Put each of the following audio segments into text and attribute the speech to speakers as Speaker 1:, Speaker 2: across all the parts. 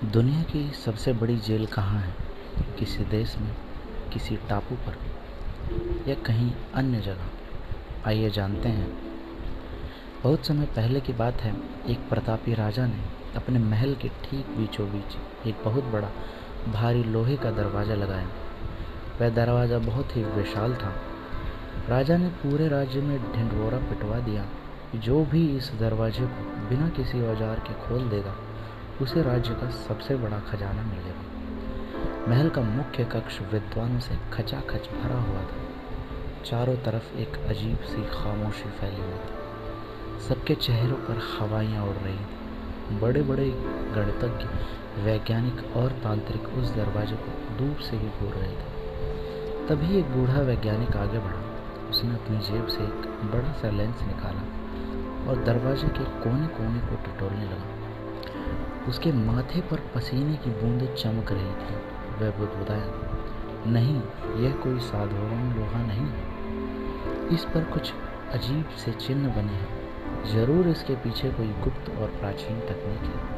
Speaker 1: दुनिया की सबसे बड़ी जेल कहाँ है? किसी देश में, किसी टापू पर, या कहीं अन्य जगह? आइए जानते हैं। बहुत समय पहले की बात है। एक प्रतापी राजा ने अपने महल के ठीक बीचों बीच एक बहुत बड़ा भारी लोहे का दरवाज़ा लगाया। वह दरवाज़ा बहुत ही विशाल था। राजा ने पूरे राज्य में ढिंढोरा पिटवा दिया कि जो भी इस दरवाजे को बिना किसी औजार के खोल देगा, उसे राज्य का सबसे बड़ा खजाना मिलेगा। महल का मुख्य कक्ष विद्वानों से खचाखच भरा हुआ था। चारों तरफ एक अजीब सी खामोशी फैली हुई थी। सबके चेहरों पर हवाइयाँ उड़ रही थी। बड़े बड़े गणितज्ञ, वैज्ञानिक और तांत्रिक उस दरवाजे को दूर से ही घूर रहे थे। तभी एक बूढ़ा वैज्ञानिक आगे बढ़ा। उसने अपनी जेब से एक बड़ा सा लेंस निकाला और दरवाजे के कोने कोने को टटोलने लगा। उसके माथे पर पसीने की बूंदें चमक रही थी। वह बुदबुदाया, नहीं, यह कोई साधारण लोहा नहीं है। इस पर कुछ अजीब से चिन्ह बने हैं। जरूर इसके पीछे कोई गुप्त और प्राचीन तकनीक है।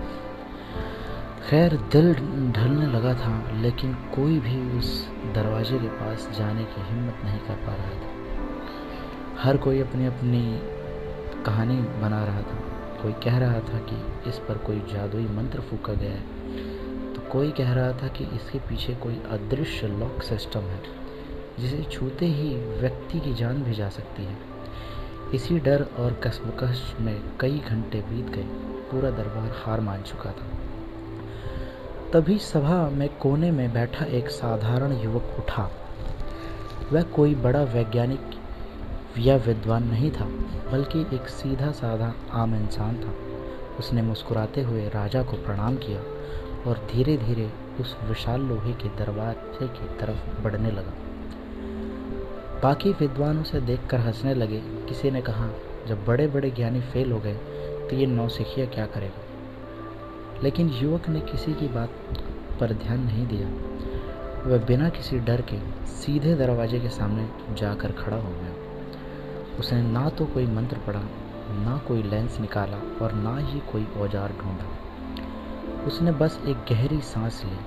Speaker 1: खैर, दिल ढलने लगा था, लेकिन कोई भी उस दरवाजे के पास जाने की हिम्मत नहीं कर पा रहा था। हर कोई अपनी अपनी कहानी बना रहा था। कोई कह रहा था कि इस पर कोई जादुई मंत्र फूंका गया है, तो कोई कह रहा था कि इसके पीछे कोई अदृश्य लॉक सिस्टम है, जिसे छूते ही व्यक्ति की जान भी जा सकती है। इसी डर और कशमकश में कई घंटे बीत गए। पूरा दरबार हार मान चुका था। तभी सभा में कोने में बैठा एक साधारण युवक उठा। वह कोई बड़ा वैज्ञानिक या विद्वान नहीं था, बल्कि एक सीधा साधा आम इंसान था। उसने मुस्कुराते हुए राजा को प्रणाम किया और धीरे धीरे उस विशाल लोहे के दरवाजे की तरफ बढ़ने लगा। बाकी विद्वान उसे देखकर हंसने लगे। किसी ने कहा, जब बड़े बड़े ज्ञानी फेल हो गए तो ये नौसिखिया क्या करेगा? लेकिन युवक ने किसी की बात पर ध्यान नहीं दिया। वह बिना किसी डर के सीधे दरवाजे के सामने जाकर खड़ा हो गया। उसने ना तो कोई मंत्र पढ़ा, ना कोई लेंस निकाला और ना ही कोई औजार ढूंढा। उसने बस एक गहरी सांस ली,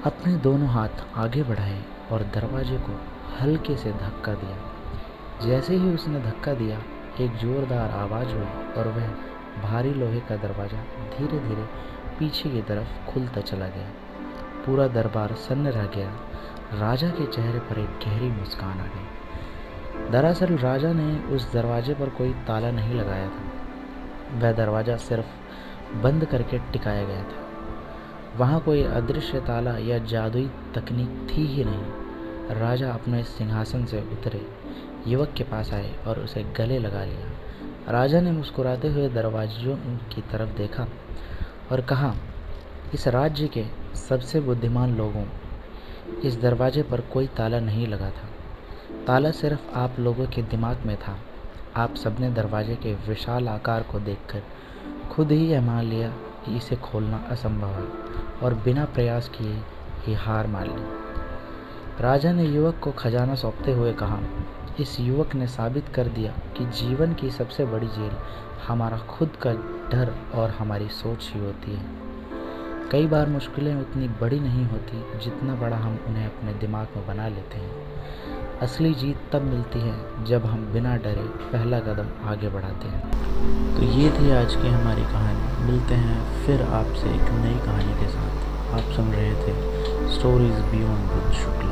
Speaker 1: अपने दोनों हाथ आगे बढ़ाए और दरवाजे को हल्के से धक्का दिया। जैसे ही उसने धक्का दिया, एक जोरदार आवाज़ हुई और वह भारी लोहे का दरवाज़ा धीरे धीरे पीछे की तरफ खुलता चला गया। पूरा दरबार सन्न रह गया। राजा के चेहरे पर एक गहरी मुस्कान आ गई। दरअसल राजा ने उस दरवाजे पर कोई ताला नहीं लगाया था। वह दरवाज़ा सिर्फ बंद करके टिकाया गया था। वहाँ कोई अदृश्य ताला या जादुई तकनीक थी ही नहीं। राजा अपने सिंहासन से उतरे, युवक के पास आए और उसे गले लगा लिया। राजा ने मुस्कुराते हुए दरवाजों की तरफ देखा और कहा, इस राज्य के सबसे बुद्धिमान लोगों, इस दरवाजे पर कोई ताला नहीं लगा था। ताला सिर्फ आप लोगों के दिमाग में था। आप सबने दरवाजे के विशाल आकार को देखकर खुद ही यह मान लिया कि इसे खोलना असंभव है और बिना प्रयास किए ही हार मान ली। राजा ने युवक को खजाना सौंपते हुए कहा, इस युवक ने साबित कर दिया कि जीवन की सबसे बड़ी जेल हमारा खुद का डर और हमारी सोच ही होती है। कई बार मुश्किलें उतनी बड़ी नहीं होती जितना बड़ा हम उन्हें अपने दिमाग में बना लेते हैं। असली जीत तब मिलती है जब हम बिना डरे पहला कदम आगे बढ़ाते हैं। तो ये थी आज की हमारी कहानी। मिलते हैं फिर आपसे एक नई कहानी के साथ। आप सुन रहे थे स्टोरीज बियॉन्ड विद शुक्ला।